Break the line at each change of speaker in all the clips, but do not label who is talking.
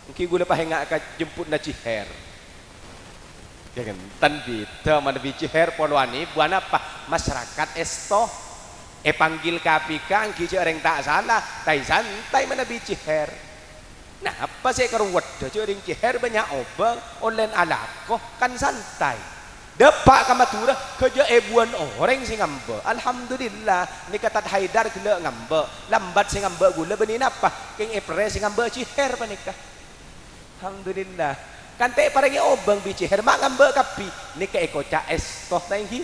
Mungkin gula pahengak ka jemput na ciher. Jangan tanbi teu mana bi ciher polwani buan apa masyarakat esto panggil kapika angki orang tak salah tai santai mana bi ciher. Nah apa saya karuwet orang ciher banyak obang online alako kan santai. Depak kamatura kerja buan orang sing ngambe. Alhamdulillah ni kata Haidar gula ngambe. Lambat sing ngambe gula benin apa? Keng epre sing ngambe ciher panikah. Alhamdulillah. Kan te parengi obang bi ciher mak ngambe kapi. Ni ke ekoca estoh tangki.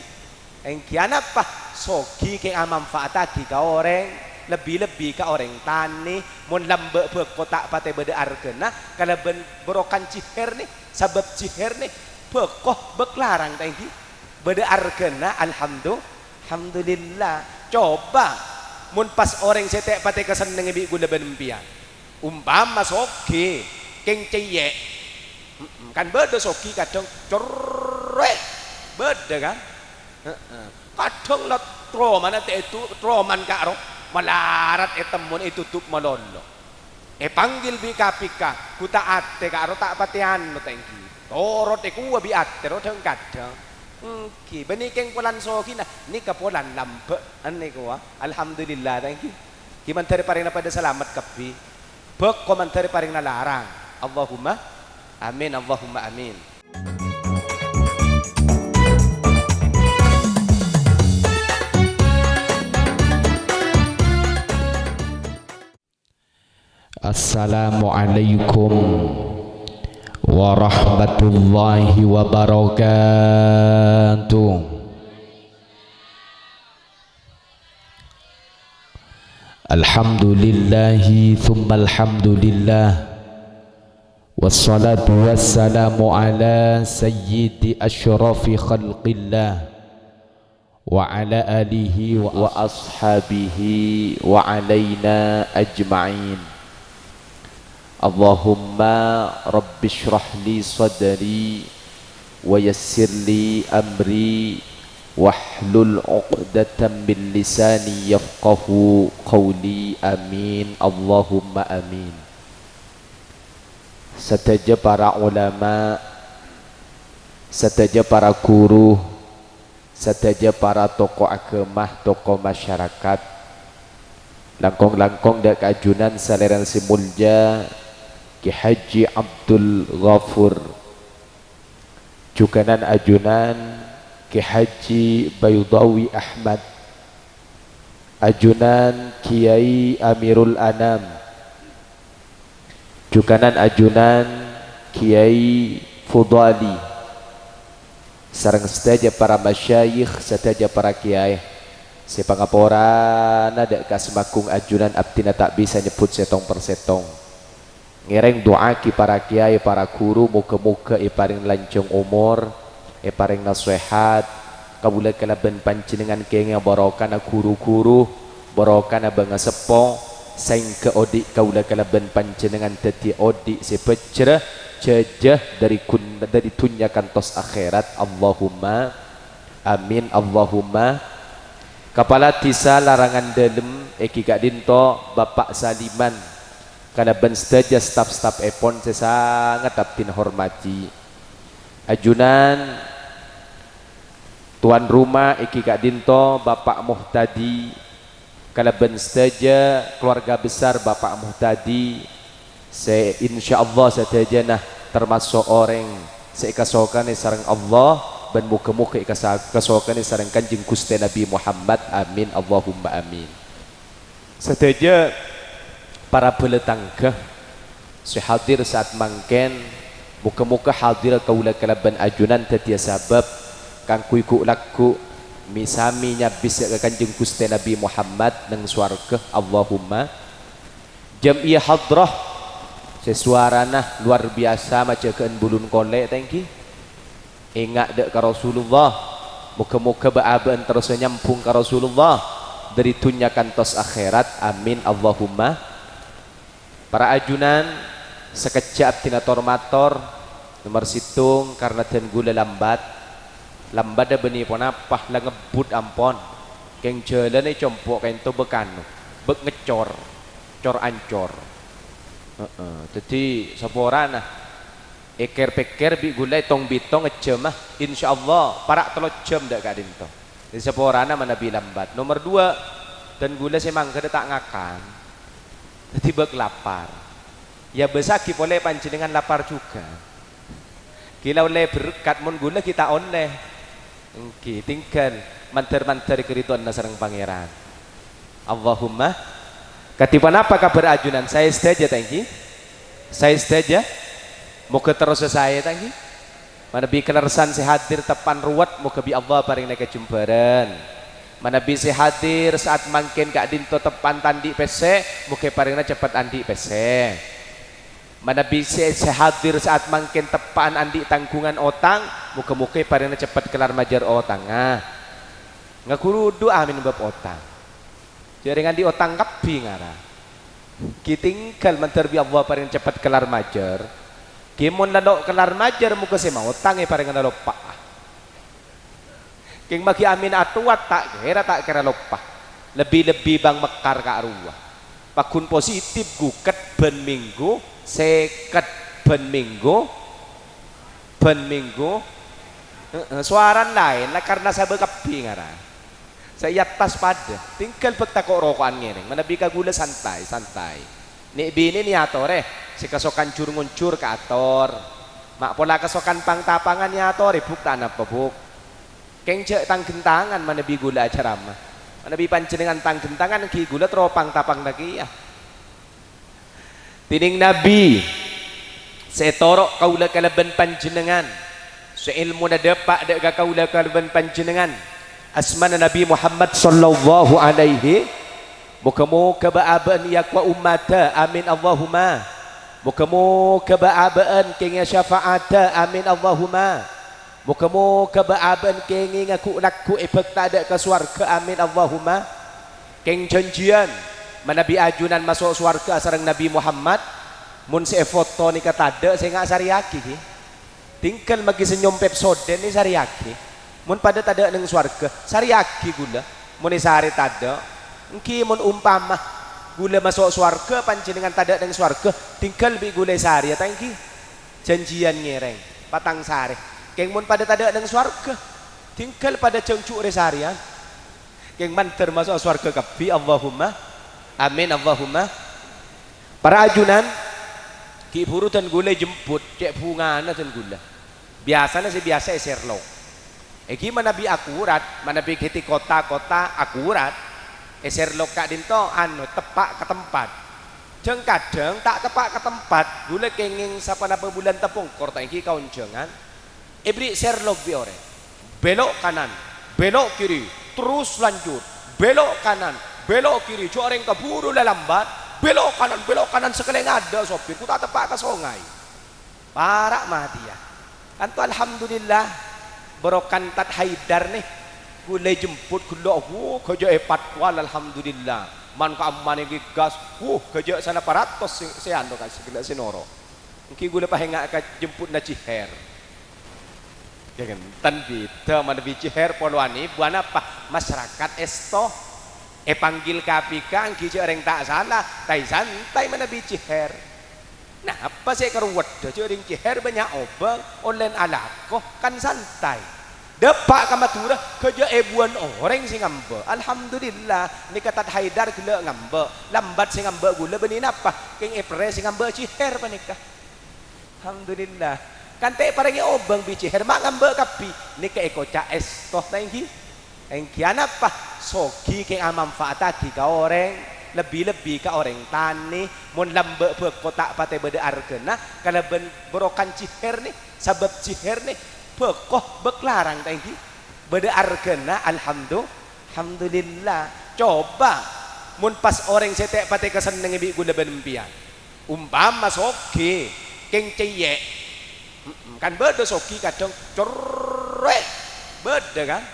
Engki apa? Sogi keng manfaat lagi ka orang. Lebih-lebih ka orang tani. Mun lambe kotak pate bede argena. Kalau berokan ciher ni. Sebab ciher ni. Bekoh beklarang tangki beda argena alhamdulillah. Coba mun pas orang setek pate keseneng bi gula benempia umpama soki keng ceyek kan beda soki kadang corek beda kan kadang lah troman ate itu troman karo malarat temun itu tutup malolo panggil bi kapika kuta ate karo tak patean no tangki torot ku wabi atero teng kadang ki bani keng polan soki na ni ka polan lambe anne ko alhamdulillah thank you ki mantari paring na pada selamat kapi bek komentari paring na larang Allahumma amin Allahumma amin.
Assalamualaikum warahmatullahi wabarakatuh. Alhamdulillahi thumma alhamdulillah wassalatu wassalamu ala sayyidi asyrafi khalqillah wa ala alihi wa ashabihi wa alaina ajma'in. Allahumma rabbi shrah li sadri wa yassir li amri wahlul 'uqdatam min lisani yafqahu qawli amin Allahumma amin. Sataja para ulama, sataja para guru, sataja para tokoh agama, tokoh masyarakat, langkong-langkong dak kajunan saleran simulja Ki Haji Abdul Ghafur, juganan ajunan Ki Haji Baydawi Ahmad, ajunan Kiai Amirul Anam, juganan ajunan Kiai Fudali, sareng setaja para masyayikh, setaja para kiai. Sepangaporan ada kasmakung ajunan abdina tak bisa nyebut setong per setong. Ngereng doa ki para kiai, para guru, muka-muka paring lancung umur, paring nasihat, kabula kalaban panjenengan kenging barokana guru-guru, barokana banga sepo, saing ke odik kabula kalaban panjenengan dadi odik sepecreh jajah dari tunyakan tos akhirat. Allahumma amin Allahumma. Kepala Tisa larangan dalem eki gak dinto Bapak Saliman kana ben sedaja staf-staf epon sangat abdin hormati. Ajunan tuan rumah iki gak dinto Bapak Muhtadi, kana ben sedaja keluarga besar Bapak Muhtadi, insyaallah sedaja nah termasuk orang seikasokane sareng Allah dan muka-muka ikasokane sareng Kanjeng Gusti Nabi Muhammad amin Allahumma amin. Sedaja para beletangkah sehadir saat mangken muka-muka hadir kaula kalaban ajunan tatia sabab kang kuiku laku misami nyabis ke Kanjeng Gusti Nabi Muhammad nang swarga Allahumma. Jamiah hadrah sesuarana luar biasa macakeun bulun kolek tangki ingat dek ka Rasulullah muka-muka baaban terus nyampung ka Rasulullah dari tunyakan tos akhirat amin Allahumma. Para ajunan sekejap tina tormator nomor situng karena ten gula lambat ada beni pon apa lah ngebut ampon keng jalan ni compok keng to bekanu bek ngecor cor ancor Jadi seporana eker-peker bi gulai tong bitong ejemah insyaallah parak 3 jam dak kak dinto. Di seporana mana bi lambat. Nomor 2 dan gula semang kada tak ngakan. Jadi bek lapar. Ya besaki boleh panjenengan lapar juga. Kila oleh berkat mun gula kita oleh. Engki tinggal mantar-mantar keriduan nasarang pangeran. Allahumma katipan apa kabar ajunan saya saja tangki. Saya saja muka terus saya tangki. Mana bi kelersan sehadir tepan ruwet muka bi Allah paring naik kejumbaran. Mana bi sehadir saat mangkin kak dinto tepan tandi pese muka paringna cepat andi pese. Mana bisa sehadir saat mangkin tepan andi tanggungan otang muka-muka paringna cepat kelar majar otang ngakurudu amin bab otang jaringan di otang kapi ngara kitingkal menterbi Allah paring cepat kelar majar kimun ladok kelar majar muka sema otang paringan lupa king bagi amin atuat tak kira lupa lebih-lebih bang mekar ka arwah pakun positif guket ben minggu seket ben minggu suaran lain lah karena saya berkepi ngara saya tas pada tinggal bekta kok rokokan ngiring mana bika gula santai nih bini nih atore si kesokan cur nguncur ke ator mak pola kesokan pang tapangan ya atore buk tanah pebuk keng cek tang gentangan mana bi gula acara mah mana bi panjenengan tang gentangan ki gula teropang tapang lagi ya tining nabi setorok kaula kalaban panjenengan seilmu na depak dek kaula kalaban panjenengan asmana Nabi Muhammad sallallahu alaihi muka-muka ba'abaan yak wa ummata amin Allahumma muka-muka ba'abaan kengnya syafa'ata amin Allahumma muka-muka ba'abaan kengnya ngaku laku ibak tak ada ke suarga amin Allahumma keng janjian manabi ajunan masuk suarga sareng Nabi Muhammad mun se foto ni katada saya nggak sariaki tinggal magi senyum pepsoden ni sariaki mun pada tada neng suarga sariaki gula mun sari tada engki mun umpama gula masuk suarga panjenengan tada neng suarga tinggal bi gula sari ya tangki janjian ngereng patang sari keng mun pada tada neng suarga tinggal pada cengcuk resarian keng man termasuk suarga kafi Allahumma amin Allahumma para ajunan ki buru dan gula jemput cek bunga na dan gula biasanya sih biasa serlo gimana bi akurat mana bi kiti kota-kota akurat serlo kak dinto anu tepak ke tempat jeng kadang tak tepak ke tempat gula kenging sapa napa bulan tepung korta iki kaun jangan ibri serlo bi ore belok kanan belok kiri terus lanjut belok kanan belok kiri coreng keburu lambat belok kanan sekali ada sopir ku tak tepak ke sungai parak mati ya kan tuh alhamdulillah berokan tat haidar nih gulai jemput gula kerja epat wal alhamdulillah man ka amman iki gas kerja sana paratos seando ka segala sinoro engki gula pahenga ka jemput na ciher ya kan tanbi teu man bi ciher polwani buana apa masyarakat esto panggil kapika angki orang tak salah tai santai mana bi ciher nah apa saya keruwet jeung ciher banyak obeng online alako kan santai depak kamatura kerja ebuan orang sing ngambe alhamdulillah ni kata haidar gula ngambe lambat sing ngambe gula benin apa keng epre sing ngambe ciher panikah alhamdulillah kan te parengi obeng bi ciher mak ngambe kapi ni ke ekoca es toh tangki engkian apa sogi ke manfaat lagi ka orang lebih-lebih ka orang tani mun lambe be kotak pate bede argena kalau berokan ciher nih sabab ciher nih bekoh beklarang tangki bede argena alhamdulillah coba mun pas orang setek pate keseneng bi gula benempian umpama sogi keng ceyek kan bede sogi kadang corek bede kan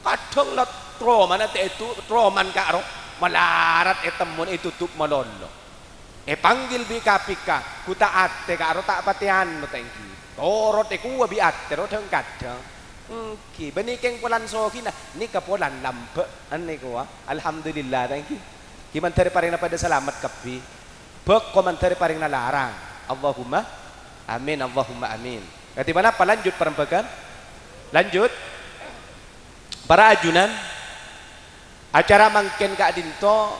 kadang lah troman nanti itu troman karo malarat temun itu tutup malolo panggil bi kapika kuta ate karo tak patian no tengki torot ku bi ate ro teng kadang ki beni keng polan soki nah ni ka polan lambe ane ko alhamdulillah tengki kiman tari pareng pada selamat kapi
bek komentar paling nalarang. Allahumma amin, Allahumma amin. Kati mana apa lanjut perempekan? Lanjut. Para ajunan acara mangken Kak Dinto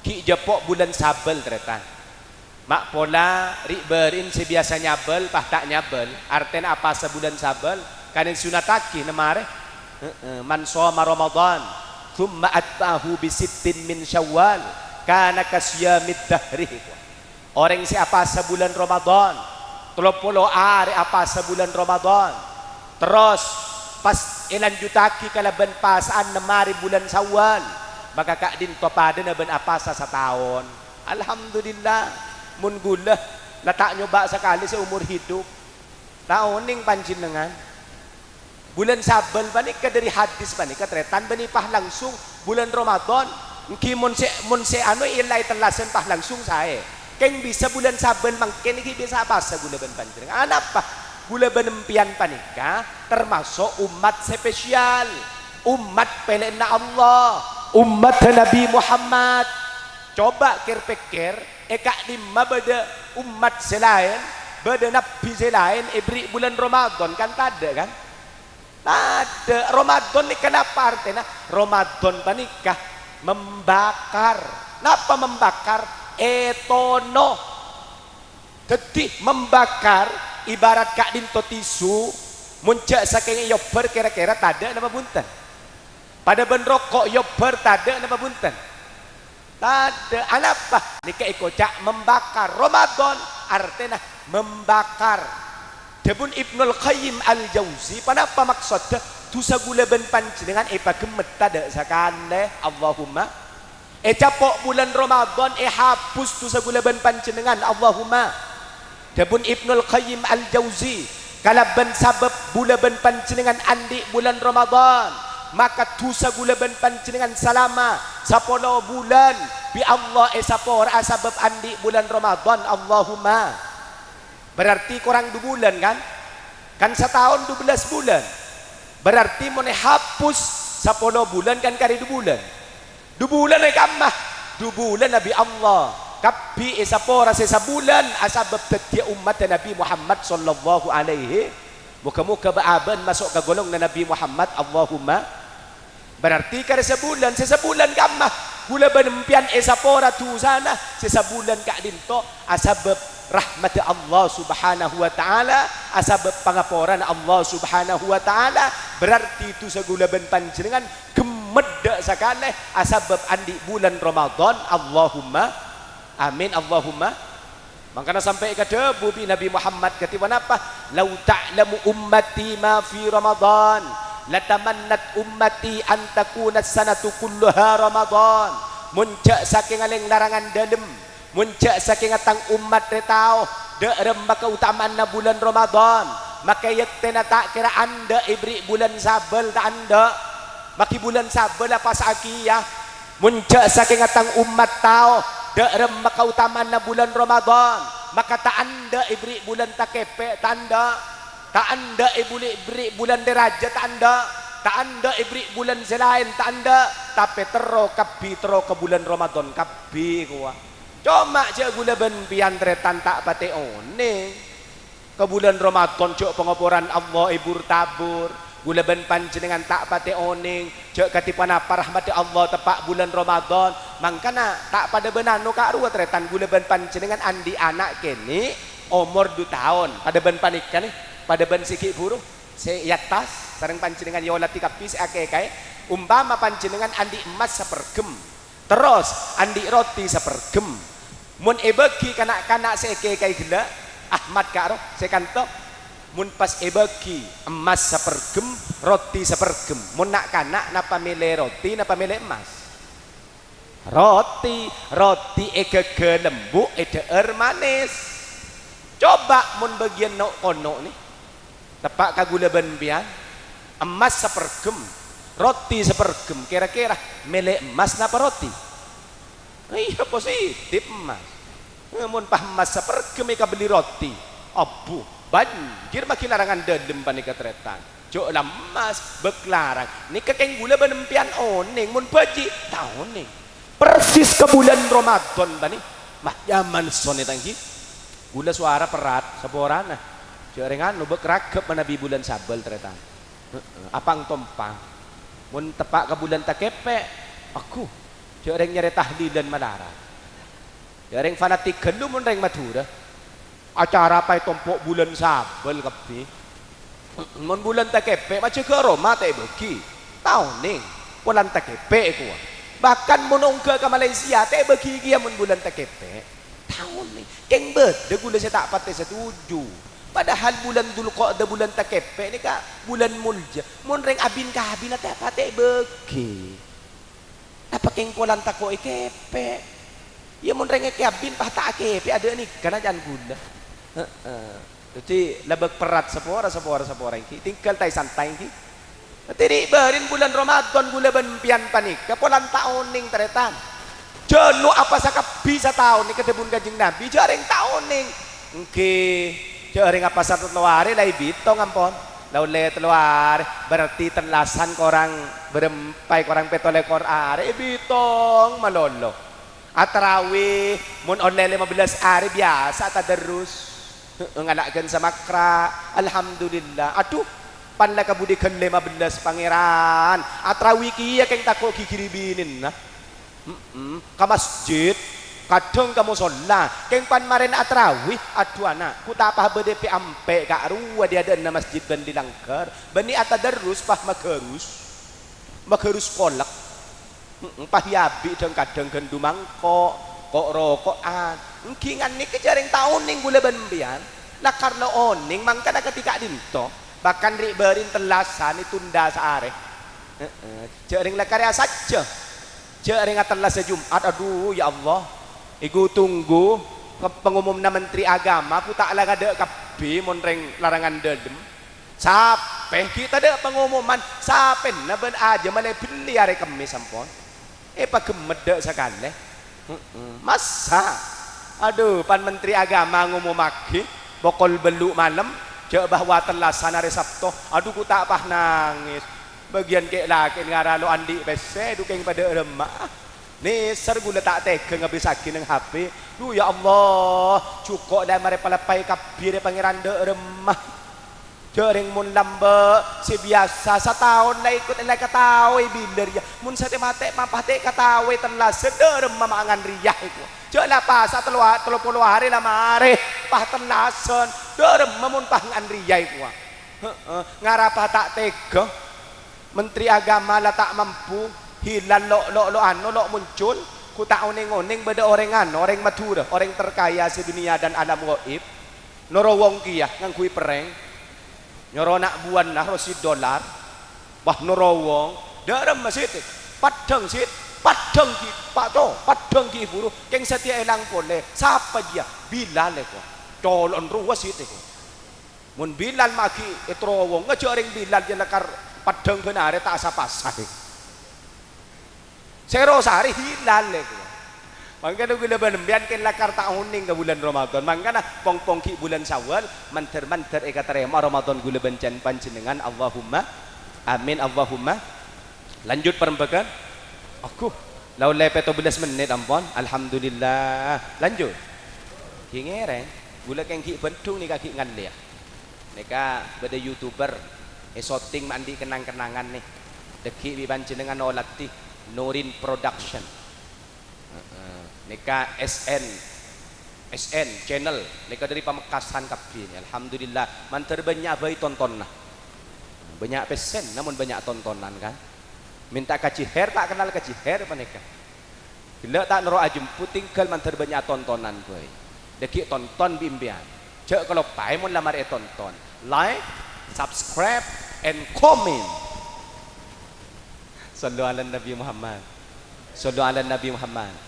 ki jepok bulan sabel tretan. Mak pola riberin sebiasa nyabel pah tak nyabel. Arten apa sebulan sabel? Kanin sunataki nemare. Man shoma Ramadan thumma atba'ahu bi sittin min Syawal kana kasyamid dahri. Orang siapa sebulan Ramadan 30 hari apa sebulan Ramadan. Terus pas ilanjutaki kalaban pasaan nemari bulan Syawal, maka Kak Dinto pada ben apa setahun. Alhamdulillah mun gula letak nyoba sekali seumur hidup. Tahuning panjenengan bulan sabel banika dari hadis banika tretan benipah langsung bulan Ramadan mungkin mun se anu ilai telasen pah langsung saya keng bisa bulan sabel mangken iki bisa apa segula ben panjenengan apa gula benempian panika termasuk umat spesial, umat pelena Allah, umat Nabi Muhammad. Coba kir-pikir Kak Dimma beda umat selain beda nabi selain ibri bulan Ramadan kan tada kan. Ada Ramadan ni kenapa artinya Ramadan panikah membakar. Napa membakar? Etono. Jadi membakar ibarat Kak Dinto tisu muncak saking yober kira-kira tada napa bunten. Pada ben rokok yober tada napa bunten. Tada anapa? Nika ikocak membakar. Ramadan artinya membakar. Debun Ibnul Qayyim Al-Jauzi panapa maksudnya dosa gula ben panjenengan pagemet tada sakande Allahumma capok bulan Ramadan hapus dosa gula ben panjenengan Allahumma. Debun Ibnul Qayyim Al-Jauzi kalaban sabab gula ben panjenengan andi bulan Ramadan maka dosa gula ben panjenengan selama 10 bulan bi Allah sapor asabab andi bulan Ramadan Allahumma. Berarti kurang 2 bulan kan? Kan setahun 12 bulan. Berarti mau hapus 10 bulan kan kali 2 bulan. 2 bulan kamah. 2 bulan Nabi Allah. Kapi sapora sesabulan asabab tetia umat Nabi Muhammad sallallahu alaihi. Muka-muka baaban masuk ke golong na Nabi Muhammad Allahumma. Berarti kada sesabulan kamah. Gula benempian sapora tu sana sesabulan Kak Dinto asabab rahmat Allah subhanahu wa ta'ala asabab pangaporan Allah subhanahu wa ta'ala berarti itu segula ben panjenengan gemedda sakale asabab andi bulan Ramadan Allahumma amin Allahumma. Makanya sampai ke debu Nabi Muhammad ketiban apa lau ta'lamu ummati ma fi Ramadan latamannat ummati an takuna sanatu kulluha Ramadan. Muncak saking aling larangan dalem muncak saking atang umat retau de remba keutamaan na bulan Ramadan maka yakna tak kira anda ibri bulan sabel tak anda maki bulan sabel apa sakiyah muncak saking atang umat tau de remba keutamaan na bulan Ramadan maka tak anda ibri bulan takepe tak anda ibri bulan derajat tak anda ibri bulan selain tak anda tapi tero ke bulan Ramadan kabi kuah. Cuma je gula ben pian tretan tak pate one ke bulan Ramadan cok pengoporan Allah ibur tabur gula ben panjenengan tak pate oning cok katipan apa rahmat Allah tepak bulan Ramadan mangkana tak pada benano kak ruwa tretan gula ben panjenengan andi anak kene umur 2 tahun pada ben panikan nih pada ben sikik buruh se yatas sareng panjenengan yolati kapis ake umpama panjenengan andi emas sepergem terus andi roti sepergem mun ebeki kanak-kanak seke kai gila Ahmad karo sekanto mun pas ebeki emas sepergem roti sepergem mun nak kanak napa milih roti napa milih emas roti egege lembut edeer manis coba mun bagian nok kono nih tepak kagula benpian emas sepergem roti sepergem kira-kira milih emas napa roti. Iya positif emas. Namun pah emas sepergem ika beli roti. Abu banjir makin larangan dedem panika tretan. Cok emas beklarang. Nika keng gula benempian oning mun baji taoning. Persis ke bulan Ramadan bani. mah zaman sone tangki gula suara perat saborana jaringan nu bekragep manabi bulan sabel ternyata apang tompang mun tepak ke bulan takepe aku jaring nyari tahlilan madara jaring fanatik gelu mun reng madura acara pai tompok bulan sabel kepi mun bulan takepe macam ke Roma teh bagi tahun ning bulan takepe ku bahkan mun ongke ke Malaysia teh bagi dia mun bulan takepe tahun ning keng bede gula saya tak pate setuju padahal bulan dulu kok ada bulan takepe ni kak bulan mulja mun reng abin ka abin teh pate bagi apa keng bulan tako ikepe ya mun reng ke abin pah tak kepe ada ni kana jangan gula jadi lebih perat sepora ini tinggal tai santai ini jadi berin bulan Ramadan gula benpian panik kepolan tahun ning teretan jenuh apa sakap bisa tahun ni kedebun Kanjeng Nabi jaring tahun ning oke jaring apa satu telur lai bitong ampon laule telur berarti telasan korang berempai korang petole Quran bitong malolo atrawih mun online 15 hari biasa tadarus ngalakkan sama kra alhamdulillah aduh panla kabudikan 15 pangeran atrawi kia keng tako kikiribinin nah ke masjid kadang kamu sholat keng pan maren atrawi aduh anak ku tak apa BDP ampe kak ruwa dia ada na masjid dan dilanggar bani atadarus pah magerus kolak pah yabi dan kadang gendu mangkok kok rokokan ngkingan ni kejaring tahun ning gula benbian lah karena oning mangkana ketika dinto bahkan riberin telasan ditunda seare jaring lah karya saja jaring telas Jumat aduh ya Allah iku tunggu pengumumna menteri agama aku tak lah ada kapi monreng larangan dedem sampai kita ada pengumuman sampai na ben aja malah pilih hari kemis sampon pagemedek sekali masa aduh pan menteri agama ngomong maki bokol beluk malam cek bahwa telasan hari Sabtu aduh ku tak pah nangis bagian kek laki ngaralo andi bese dukeng pada remah nih sergula tak tega ngabis lagi neng HP lu ya Allah cukup dah mare palapai kabir pangeran de remah jaring mun lambe si biasa setahun lah ikut nilai katawe biler ya mun sate mate mapah te katawe telas seder mamangan riyah iku cek lah pas 30 hari lah mare pah telasen derem mun pah ngan riyah iku ngarapah tak tega menteri agama lah tak mampu hilal lo muncul ku tak oning beda orang Madura orang terkaya sedunia dan alam gaib noro wong kiyah ngangkui pereng nyoro nak buan nah rosi dolar wah norowong darem masjid padang sit padang ki pak to padang ki buru keng setia elang pole siapa dia Bilal ko colon ruwas sit ko mun Bilal maki etrowong ngejaring Bilal dia lekar padang benare tak asap-asap serosari hilal ko mangkana gula benembian ken lakar tahuning ke bulan Ramadan mangkana pong ki bulan Syawal manter eka terema Ramadan gula bencan panjenengan Allahumma amin Allahumma lanjut perembakan aku lau lepe 12 menit ampun alhamdulillah lanjut ki ngereng gula keng ki bentung ni kaki ngan dia neka beda YouTuber shooting mandi kenang-kenangan nih deki bi panjenengan olati Nurin Production neka SN channel neka dari Pamekasan kabin alhamdulillah manter banyak bayi tonton nah banyak pesen namun banyak tontonan kan minta kaciher tak kenal kaciher apa neka gila tak nero ajemput tinggal manter banyak tontonan boy deki tonton bimbian cek kalau pai mun lamar tonton like subscribe and comment sallu ala Nabi Muhammad sallu ala Nabi Muhammad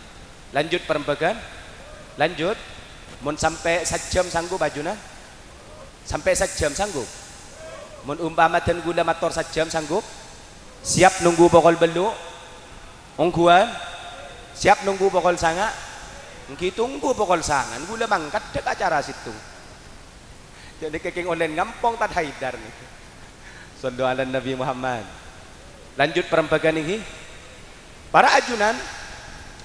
lanjut perembakan lanjut mun sampai sejam sanggup bajuna sampai sejam sanggup mun umpama dan gula motor sejam sanggup siap nunggu pokol belu ongkuan siap nunggu pokol sanga ngki tunggu pokol sangan gula mangkat dek acara situ jadi kekeng online ngampong tad haidar nih sallu ala Nabi Muhammad lanjut perembakan ini para ajunan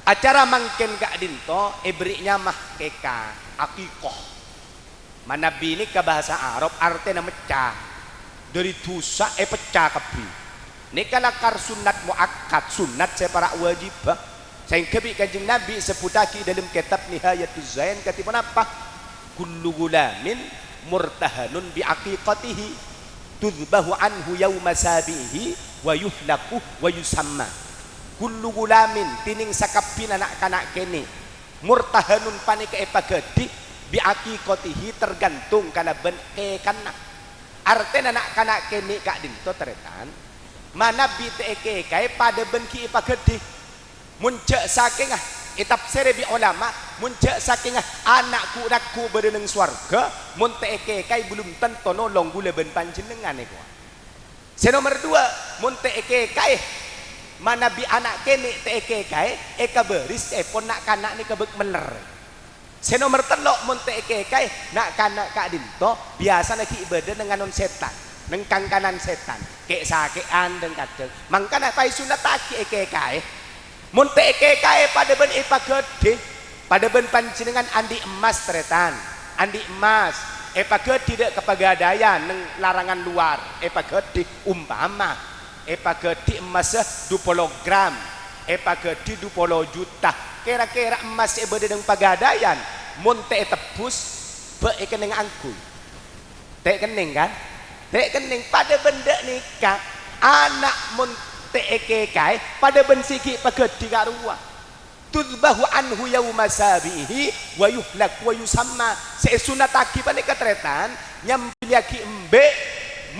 acara mangken kak dinto ebriknya mah keka akikoh manabi ini ke bahasa Arab artinya mecah dari dosa pecah kapi ini kalakar sunat muakkad sunat separa wajibah saya kebi kanjeng Nabi seputaki dalam kitab Nihayatuz Zain kata apa kullu gulamin murtahanun bi aqiqatihi tudbahu anhu yawma sabihi wa yuhlaku wa yusamma kullu gulamin tining sakapin anak kanak kene murtahanun panik epagadi bi aqiqatihi tergantung kana ben kana arten anak kanak kene kak dinto teretan mana bi teke kae pada ben ki epagadi muncak saking tafsir bi ulama muncak saking anakku nakku bereneng swarga mun teke kai belum tentu nolong gula ben panjenengan iku. Senomor 2 mun teke kai mana bi anak kene teke kai eka beris ponak kanak ni kebek meler. Senomor 3 mun teke kai nak kanak kak dinto biasa nak ibadah dengan non setan nengkang kanan setan kek sakean dan kadang mangkana pai sunat taki eke kai mun teke kae pada ben epagede pada ben panjenengan andi emas tretan andi emas epagede tidak kepegadaian neng larangan luar epagede umpama epagede emas 20 gram epagede 20 juta kira-kira emas ebede neng pegadaian mun te tebus be keneng angkuy te keneng kan te keneng pada benda nikah anak mun teke kai pada bensiki pagedi karua tudbahu anhu yauma sabihi wa yuhlak wa yusamma sesunataki pane katretan nyampiaki embe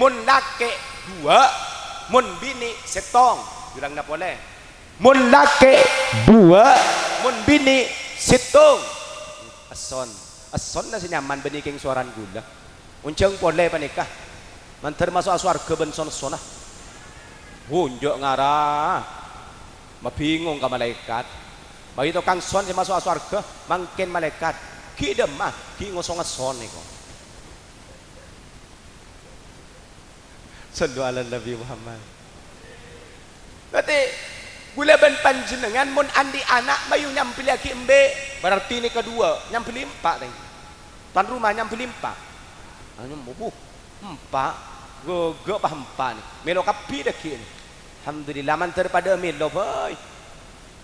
mun lake 2 mun bini setong bilang na boleh mun lake 2 mun bini setong ason na sinyaman beniking suaran gula unceng boleh panikah man termasuk swarga ben son-sonah hunjuk ngarah mabingung ka malaikat begitu kang son si masuk surga mangkin malaikat ki demah ki ngosong son iku sallu ala nabi Muhammad berarti gula ben panjenengan mun andi anak mayu nyampil lagi embe berarti ini kedua nyampil 4 tadi tuan rumah nyampil 4 anu mbuh 4 go paham nih melo kapi dah kini alhamdulillah mantar pada melo boy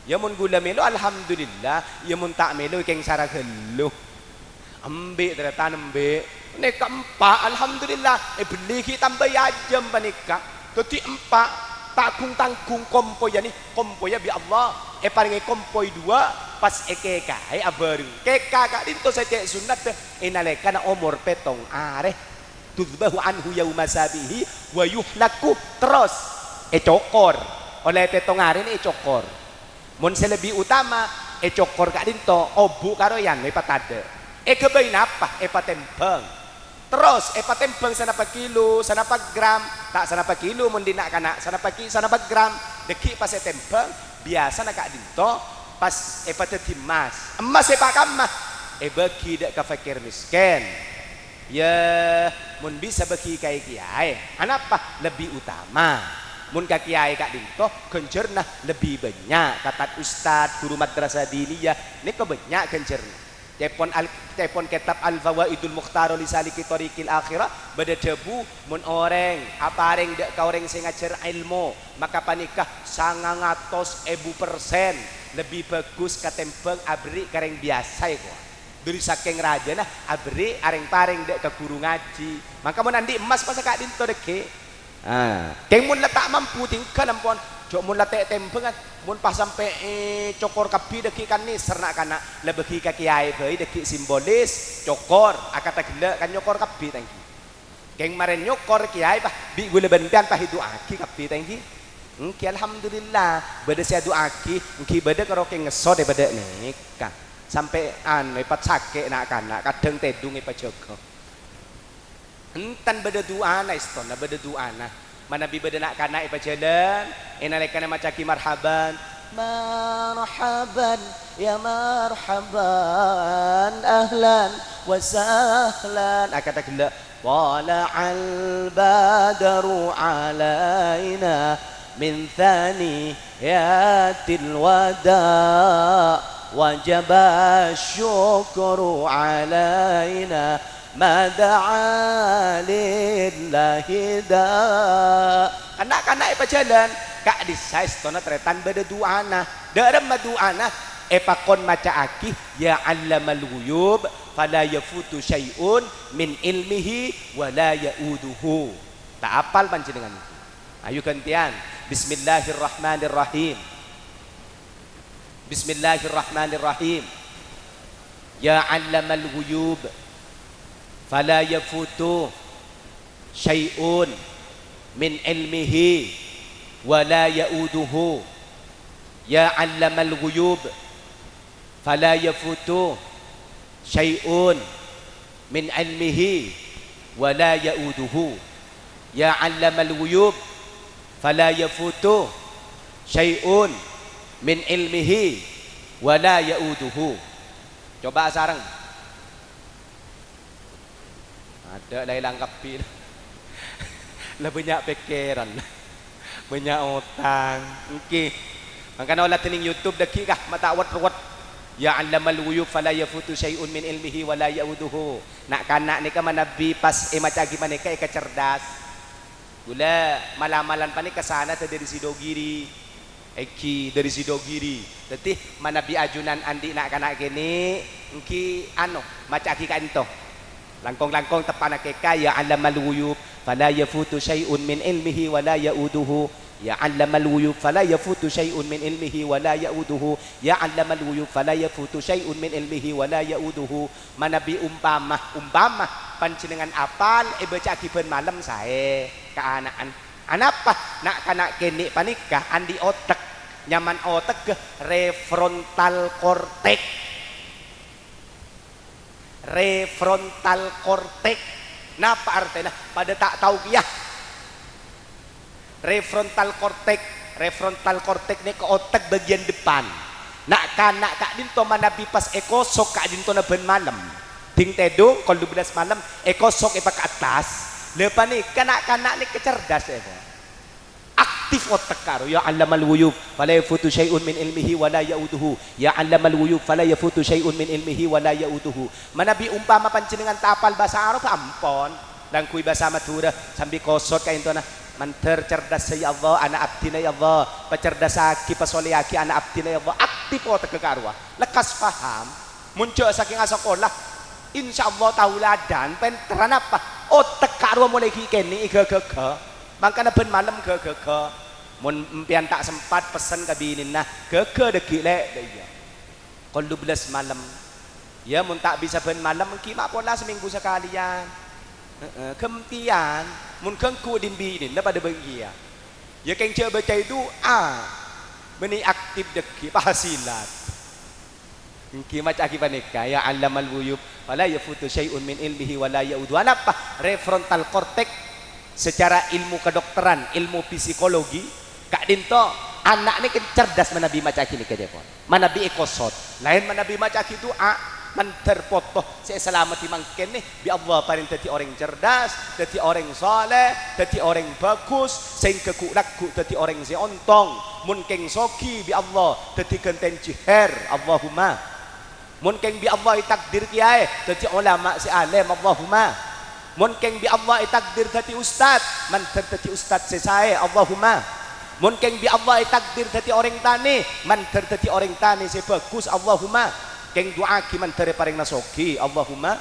ya mun gula melo alhamdulillah ya mun tak melo keng sarah gelu ambe teratan ambe nek keempat alhamdulillah beli kita tambah ajam panika tadi 4 tanggung kompoy ni kompoy bi Allah paling kompoy 2 pas kae abareng keka kak dinto saja sunat inalekana umur petong areh tudbahu anhu yauma sabihi wa yuhlaku terus cokor oleh petongare ini cokor mun selebih utama cokor kak dinto obu karo yan patade kebain apa patembang terus patembang sanapa kilo sanapa gram tak sanapa kilo mun dinak kana sanapa gram deki pas tembang biasa nak kak dinto pas pateti emas kamah bagi dak ka fakir miskin ya mun bisa bagi kai kiai anapa lebih utama mun ka kiai kak dinto kencerna lebih banyak kata ustad guru madrasah diniyah ini kebanyak kencerna telepon kitab al-fawaidul mukhtar li saliki tariqil akhirah bada debu mun orang apareng dek ka orang sing ngajar ilmu maka panikah 900.000% lebih bagus katembang abri kareng biasa iku dari saking raja nah abri areng pareng dek ke guru ngaji maka mun andi emas pas kak dinto deke keng mun letak mampu tingkah nampon jok mun letek tempengan mun pas sampai cokor kapi deki kan ni sernak kana lebih ka kiai bae deki simbolis cokor akata gila kan nyokor kapi tangki keng maren nyokor kiai bah bi gule bendan pah itu aki kapi tangki ki alhamdulillah bade sia doaki ki bade karo keng ngesot bade nikah sampai ipat sakit nak kanak kadang tedung ipat jaga entan beda doa na istona beda doa na mana bi beda nak kanak ipat jalan enalekana macaki marhaban marhaban ya marhaban ahlan wa sahlan kata gila wala al badaru alaina min thaniyatil wada wajaba syukru alaina ma da'a lillahi da. Kanak-kanak pajalan kak disais tona tretan beda duana dalam maduana epakon maca aki ya allamal ghuyub fala yafutu syai'un min ilmihi wala yauduhu. Tak apal panjenengan itu. Ayo gantian. Bismillahirrahmanirrahim. Bismillahirrahmanirrahim. Ya allamal ghuyub fala yafutu syai'un min ilmihi wala yauduhu. Ya allamal ghuyub fala yafutu syai'un min ilmihi wala yauduhu. Ya allamal ghuyub fala yafutu syai'un min ilmihi wala yauduhu. Coba sareng. Ada lain lengkapi. Lah banyak pikiran. Banyak utang. Okey. Makanya olah tening YouTube deki kah mata awat-awat. Ya allamal ghuyub fala yafutu syai'un min ilmihi wala yauduhu. Nak kanak ni kan nabi pas macam gimana ka cerdas. Gula malam-malam pani ke sana dari Sidogiri. Eki dari Sidogiri. Tetih manabi ajunan andi nak kanak gini engki macam aki kanto. Langkong-langkong tepan akeka ya allamal ghuyub fala yafutu syai'un min ilmihi wala yauduhu. Ya allamal ghuyub fala yafutu syai'un min ilmihi wala yauduhu. Ya allamal ghuyub fala yafutu syai'un min ilmihi wala yauduhu. Manabi umpama panjenengan apal baca akiban malam sae keanaan anapa nak kanak kene panikah andi otak nyaman otak ke refrontal cortex. Refrontal cortex napa artinya pada tak tahu kia. Refrontal cortex ni ke otak bagian depan. Nak kanak kak dinto manabi pas ekosok kak dinto na ben malam. Ding tedung kalau 12 malam ekosok epa ke atas. Lepas ni kanak-kanak ni kecerdas aktif otak karo. Ya allamal ghuyub fala yafutu syai'un min ilmihi wala yauduhu. Ya allamal ghuyub fala yafutu syai'un min ilmihi wala yauduhu. Manabi umpama panjenengan tapal bahasa Arab ampon dan kui bahasa Madura sambil kosot kain tu manter cerdas ya Allah anak abdina ya Allah pecerdasaki pasoleaki anak abdina ya Allah aktif otak kekarwa lekas paham muncul saking sekolah insyaallah tauladan penteran apa otak karwa mulai kini ke makanya ben malam ke mun empian tak sempat pesan ke binin nah ke deki le dia kalau 12 malam ya mun tak bisa ben malam kimak pola seminggu sekalian kemtian mun kengku dimbi ini pada bagi ya keng ce baca doa beni aktif deki pahasilat engki macam akibat nikah ya allamal ghuyub wala yafutu syai'un min ilmihi wala yaudu apa refrontal cortex secara ilmu kedokteran ilmu psikologi kak dinto anak ni cerdas manabi macam kini ke depon manabi ekosot lain manabi macam doa man terpotoh saya selamat mangken nih bi Allah paling tadi orang cerdas tadi orang saleh tadi orang bagus sehingga kulaku tadi orang seontong mun keng soki bi Allah tadi kenten ciher Allahumma mun keng bi Allah takdir kiai tadi ulama si alim Allahumma mun keng bi Allah takdir tadi ustad man tadi ustad sesae Allahumma mun keng bi Allah takdir tadi orang tani man tadi orang tani sebagus Allahumma keng doa kiman tere paring nasoki Allahumma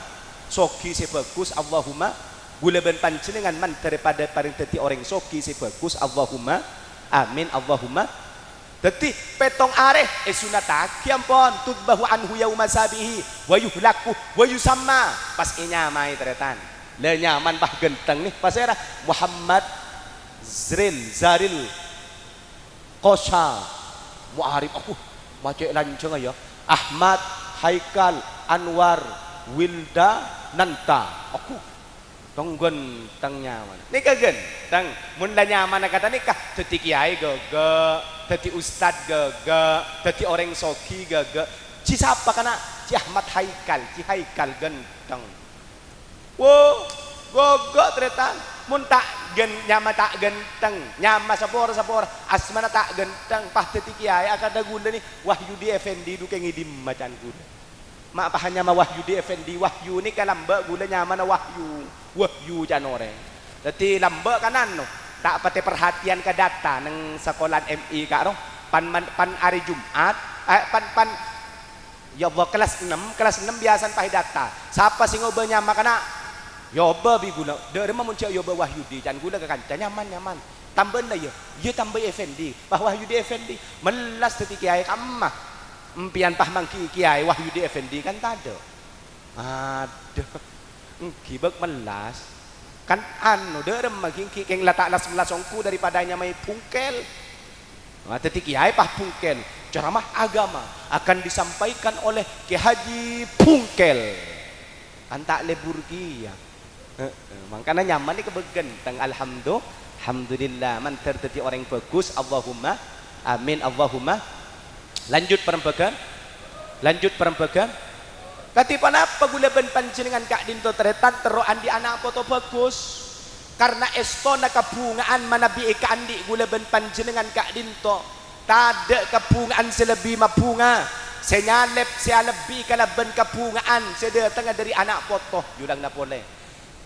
soki sebagus Allahumma gula ben panjenengan man daripada paring dadi orang soki sebagus Allahumma amin Allahumma dadi petong areh sunataki ampun tudbahu anhu yauma sabihi wa yuhlaku wa yusamma pas inyamai teretan le nyaman bah genteng nih pas era Muhammad Zaril Qosha Muarif aku baca lanceng ya Ahmad Haikal Anwar Wilda Nanta aku tonggon tang nyaman ni kagen tang mun la nyaman kata nikah dadi kiai gege dadi ustad gege dadi orang soki gege ci siapa kana ci Ahmad Haikal genteng wo gogo tretan mun tak nyama tak genteng, nyama sapor asmana tak genteng, pah teti kiai akada gula ni Wahyudi Effendi du kengidim macan gula. Mak pah nyama Wahyudi Effendi, Wahyu ni kan lamba gula nyama na Wahyu canore. Dadi lamba kanan no. Tak pati perhatian ke data nang sekolah MI kak no. Pan hari Jumat, pan ya Allah kelas 6 biasa pakai data. Siapa sing ngoba nyama kana? Yoba bi gula. Dere muncul yoba Wahyudi can gula ke kanca nyaman. Tambahan ya. Ye tambah Effendi. Bah Wahyudi Effendi melas teti kiai kamah. Empian pah mangki kiai Wahyudi Effendi kan tado. Aduh. Kibek melas. Kan anu dere mangki keng latak las melasongku daripadanya mai pungkel. Teti kiai pah pungkel. Ceramah agama akan disampaikan oleh Ki Haji Pungkel. Antak lebur kia. Makanya nyaman ni kebegenteng. Alhamdulillah man terjadi orang bagus. Allahumma amin Allahumma. Lanjut perembagan katipan apa gula ben panjenengan kak dinto teretan teroan di anak foto bagus karena estona kabungaan manabi ika andi gula ben panjenengan kak dinto tada kabungaan selebih mabunga senyalep lebih kalaban kabungaan sedatang dari anak foto julang na boleh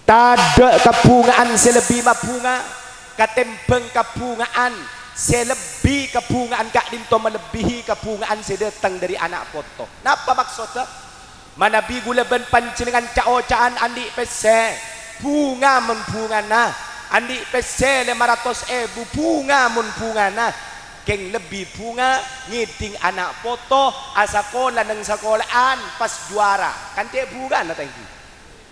tada kabungaan selebih mabunga katembeng kabungaan selebih kabungaan kak dinto melebihi kabungaan sedatang dari anak foto. Napa maksudnya? Manabi gula ben panjenengan caocaan andi pese bunga mun bungana andi pese 500.000 bunga mun bungana keng lebih bunga ngiding anak foto asakola nang sekolahan pas juara kan te bunga na tangki.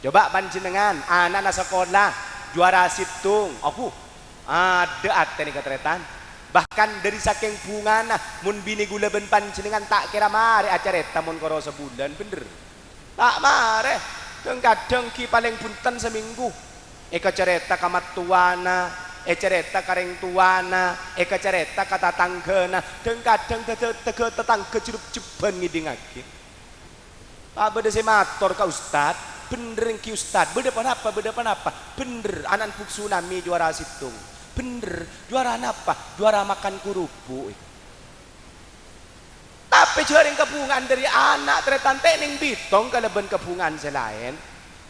Coba panjenengan anak na sekolah juara situng aku ada ate ni katretan bahkan dari saking bunga nah mun bini gula ben panjenengan tak kira mare acareta mun karo sebulan bener tak mare kadang ki paling punten seminggu careta kamat tuana careta kareng tuana careta kata tanggana kadang tege tetangga jerup-jeban ngidingake pak beda semator ka ustad bener ki ustad beda apa bener anak puk tsunami juara situng bener juara apa juara makan kurupu tapi jaring kebungan dari anak teretan ning bitong kalaban kebungan selain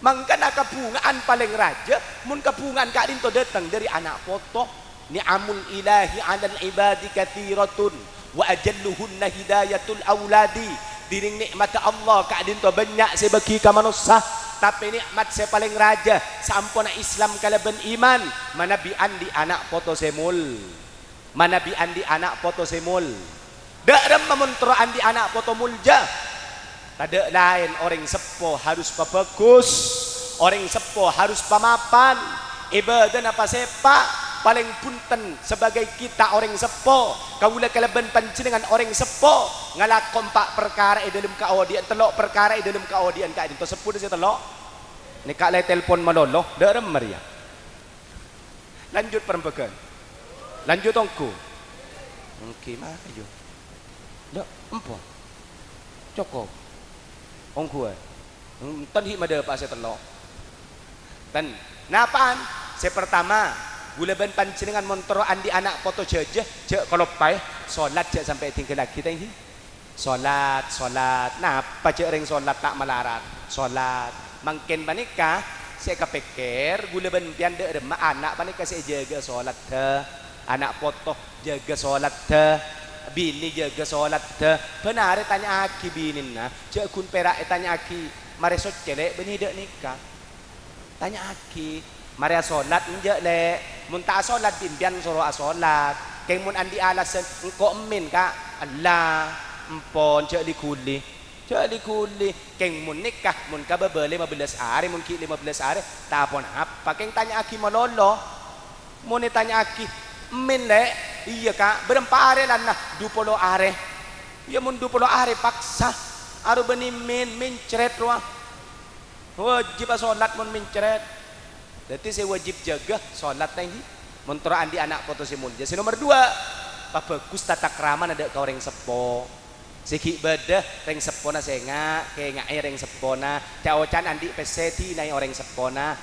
mangkana kebungan paling raja mun kebungan kak dinto datang dari anak foto ni'amul ilahi 'alal ibadi katsiratun wa ajalluhunna hidayatul auladi diring nikmat Allah kak dinto banyak sebagi ka manusia tapi nikmat saya paling raja sampuna Islam kalaban iman manabian di anak foto semul manabian di anak foto semul daram memuntroan di anak foto mulja tada lain orang sepo harus pabagus orang sepo harus pamapan ibadah apa sepa paling punten sebagai kita orang sepo kaula kalaban panjenengan orang sepo ngalakom pak perkara dalam kaodian telok perkara dalam kaodian ka dito sepuluh saya telok ni kak lay telepon malolo daram Maria lanjut perembagan lanjut ongku oke mah ayo dak empo cukup ongku tan hi mada pa saya telok tan napaan saya pertama gula ben panjenengan montoroan di anak foto jejeh je kalau pai salat je sampai tinggal lagi tadi salat napa je ring salat tak melarat salat mangken panika saya kepikir gula ben pian de remah anak panika saya jaga salat te anak foto jaga salat te bini jaga salat te benar tanya aki binin na je kun perak tanya aki maresot celek beni dek nikah tanya aki Maria solat nje le mun ta solat bimbian soro solat keng mun andi alasan engko emin ka Allah empon cek likuli keng mun nikah mun ka bebe 15 hari mun ki 15 hari ta pon apa keng tanya aki malolo mun tanya aki emin le iya ka berempa hari lan nah 20 hari ya mun 20 hari paksa aru beni min ceret ruah wajib solat mun min ceret. Jadi saya wajib jaga sholat tadi mentoraan di anak foto simul. Jadi nomor 2 bagus tata krama ada kau reng sepo segi ibadah reng sepona saya kayak ngai reng sepona cawacan andi peseti nai orang sepona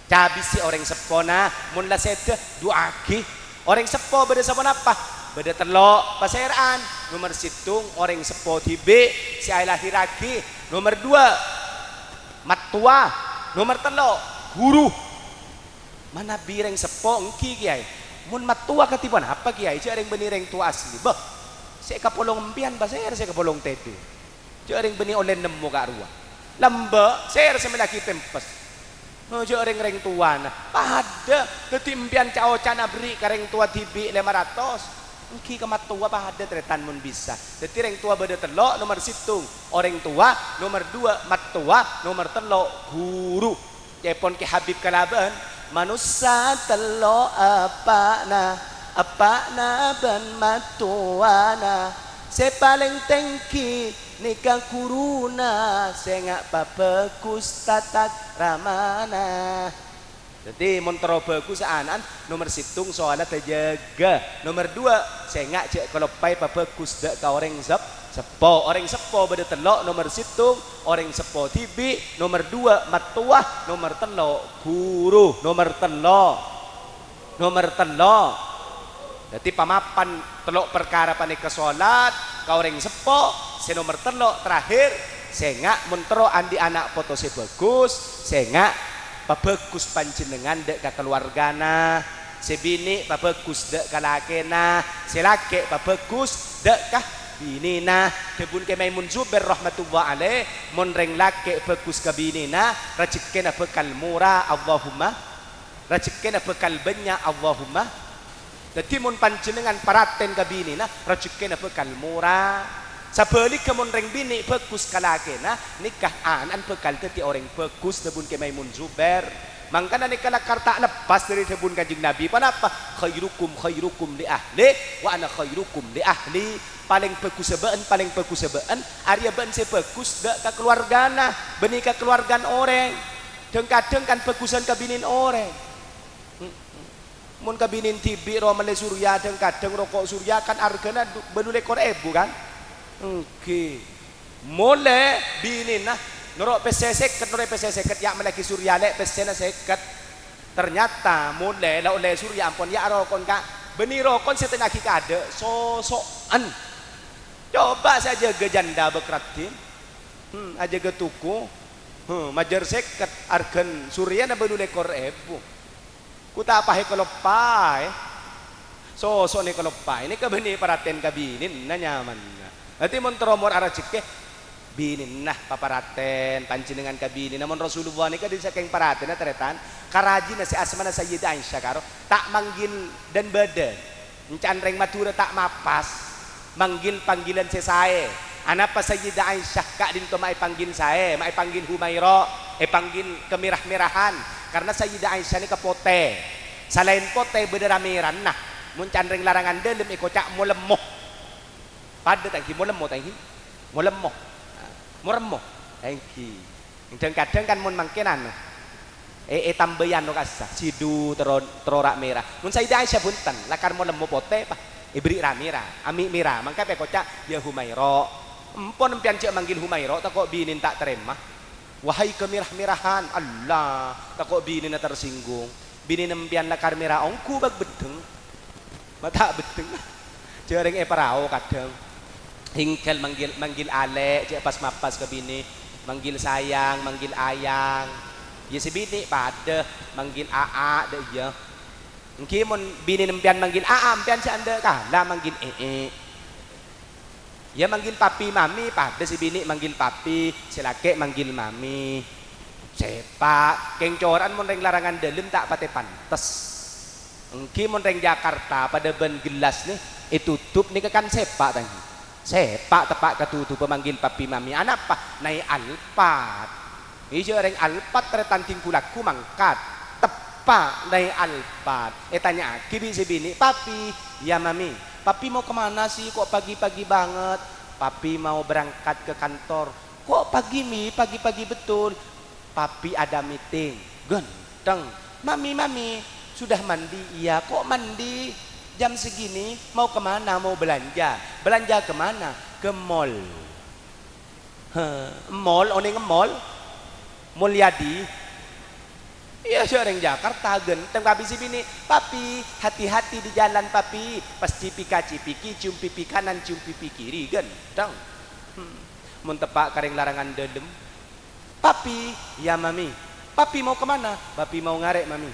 cabisi orang sepona mun la sede duagi orang sepo beda sama apa beda telok paseran nomor situng orang sepo tibe si ay lahiraki nomor 2 matua nomor telok guru mana bireng sepo engki kiai mun matua ketiban apa kiai jareng benireng tua asli bah saya kapolong empian baser saya kapolong tete jareng beni oleh nemu kak ruang lamba saya semelaki pempes reng tua nah pada ketimpian cao cana beri ke reng tua tibi 500 engki kemat tua pada tretan mun bisa jadi reng tua beda telok nomor situng orang tua nomor 2 mat tua nomor telok guru cepon ke Habib Kalaban manusia telok apa na ben matuana saya paling tengki nikah kuruna saya ngak bagus tatak ramana jadi montro bagus anan nomor situng soalnya terjaga nomor 2 saya ngak cek kalau pai bagus dak ka orang sepo beda telok nomor situng orang sepo tibi nomor 2 matuah nomor telok guru nomor telok jadi pamapan telok perkara panik salat ka orang sepo si nomor telok terakhir sengak mentero andi anak foto si bagus sengak bagus panjenengan dek ka keluargana si bini bagus dek ka lakena si laki bagus dek ka binina debun ke Maimun Zubair rahmatullah alaih mon reng laki bagus ka binina rezekina bekal murah Allahumma rezekina bekal banyak Allahumma jadi mon panjenengan paraten ka binina rezekina bekal murah sabalik kemun reng bini bagus kalakena nikah anan bekal teti orang bagus debun ke Maimun Zubair mangkana nikah karta lepas dari debun kanjeng Nabi panapa khairukum li ahli wa ana khairukum li ahli paling bagus sebaan arya ben se bagus dak ka keluargana beni ka keluargan orang kadang kan bagusan kabinin orang mun kabinin tibi romale surya kadang rokok surya kan argana benule kor ebu kan oke mulai binin nah norok peseseket ya melaki surya lek pesena seket ternyata mulai la oleh surya ampun ya rokon kak beni rokon setengah kikade sosokan coba saja gejanda bekratin aja getuku majar seket argen surya na benule kor ebu kuta apa he kalau pai sosok ni kalau pai ini kebeni paraten kabinin na nyaman nanti montromor arah cike binin nah paparaten panjenengan kabinin namun Rasulullah ini kadin saking paraten na teretan karaji na si Asma na Sayyidah Aisyah karo tak manggil dan badan encan reng matura tak mapas manggil panggilan sesae anak pa Sayyidah Aisyah kak din to mai panggil sae mai panggil Humaira panggil kemirah-mirahan karena Sayyidah Aisyah ni kapote selain pote bederamiran nah mun candreng larangan delem ikocak mo lemoh pada tangki mo lemoh tangki kadang kan mun mangkenan tambayan no kasa sidu terorak merah mun Sayyidah Aisyah bunten lakar mo lemoh pote pa ibri ramira ami mira mangka pe kocak ya Humaira empon empian cek manggil Humaira tak kok binin tak terima wahai kemirah-mirahan Allah tak kok binin na tersinggung binin empian lakar merah ongku bag bedeng mata bedeng jareng parao kadang hingkel manggil ale cek pas mapas ke bini manggil sayang manggil ayang ya si bini pada manggil aa deh ya engki mun bini nempian manggil aa empian si anda kala manggil ya manggil papi mami pada si bini manggil papi si laki manggil mami sepak kengcoran mun reng larangan dalam tak pate pantes engki mun reng Jakarta pada ben gelas nih tutup nih kan sepak tadi sepak tepak ketutup pemanggil papi mami anak apa naik alpat ijo reng alpat teretan tingkulaku mangkat tepak naik alpat tanya kibi sebini papi ya mami papi mau kemana sih kok pagi-pagi banget papi mau berangkat ke kantor kok pagi-pagi betul papi ada meeting ganteng mami sudah mandi iya kok mandi jam segini mau kemana mau belanja kemana ke mall mall one nge-mall Mulyadi Iya orang Jakarta genteng papi si bini, papi hati-hati di jalan papi, pas cipika-cipiki cium pipi kanan cium pipi kiri genteng. Mun tepak kareng larangan dedem. Papi, ya mami. Papi mau kemana? Papi mau ngarek mami.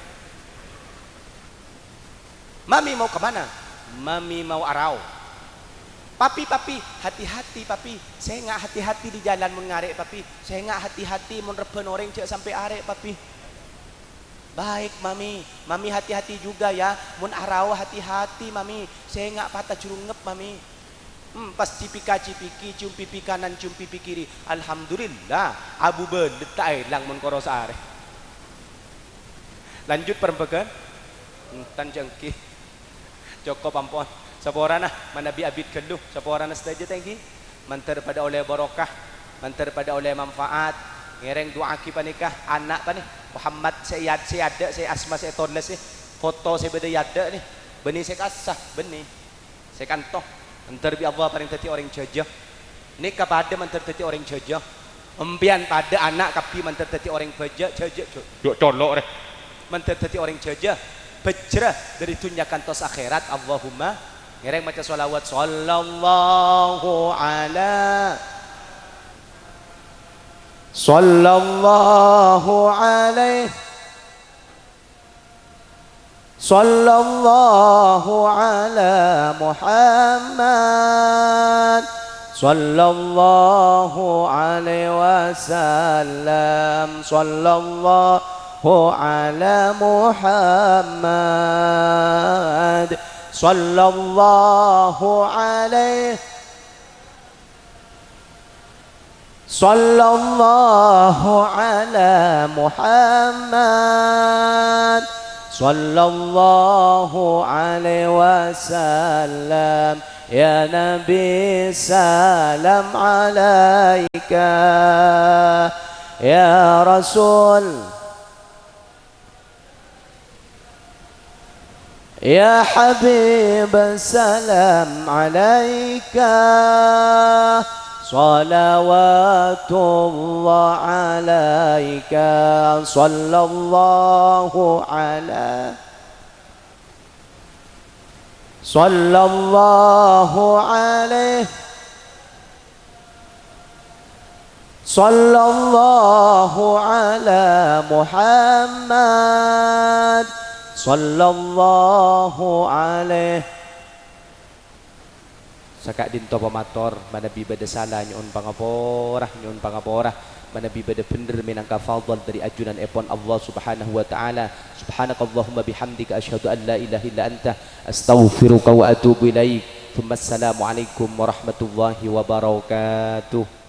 Mami mau kemana? Mami mau arau. Papi, hati-hati papi. Saya nggak hati-hati di jalan mun ngarek papi. Saya nggak hati-hati mun reben orang cek sampai arek papi. Baik mami, mami hati-hati juga ya. Mun arau hati-hati mami. Saya nggak patah curungep mami. Pas cipika-cipiki, cium pipi kanan, cium pipi kiri. Alhamdulillah, abu bedet tak elang mun koros are. Lanjut perempekan. Tan jengki. Cukup ampun. Saporana manabi abid keluh. Saporana saja tengki. Mantar pada oleh barokah, mantar pada oleh manfaat. Ngereng doa ki panikah anak panih. Muhammad saya ada, saya asma saya toles foto saya beda yada nih. Benih saya kasah, benih. Saya kantoh. Antar bi Allah paling tadi orang jajah. Nikah pada mantar tadi orang jajah. Empian pada anak kapi mantar tadi orang jajah. Dok colok deh. Mantar tadi orang jajah. Bejrah dari tunjakan tos akhirat. Allahumma ngereng baca sholawat sallallahu ala sallallahu alaihi sallallahu ala Muhammad sallallahu alaihi wasallam sallallahu ala Muhammad sallallahu alaihi sallallahu ala Muhammad sallallahu alaihi wasallam ya Nabi salam alaika ya Rasul ya Habib salam alaika salawatullah alaika sallallahu ala sallallahu alaihi sallallahu ala Muhammad sallallahu alaihi sakak dinto pamator manabi bada salah nyun pangaporah manabi bada bener minangka fadl dari ajunan epon Allah subhanahu wa ta'ala. Subhanakallahumma bihamdika asyhadu an la ilaha illa anta astaghfiruka wa atubu ilaik. Thumma assalamu alaikum warahmatullahi wabarakatuh.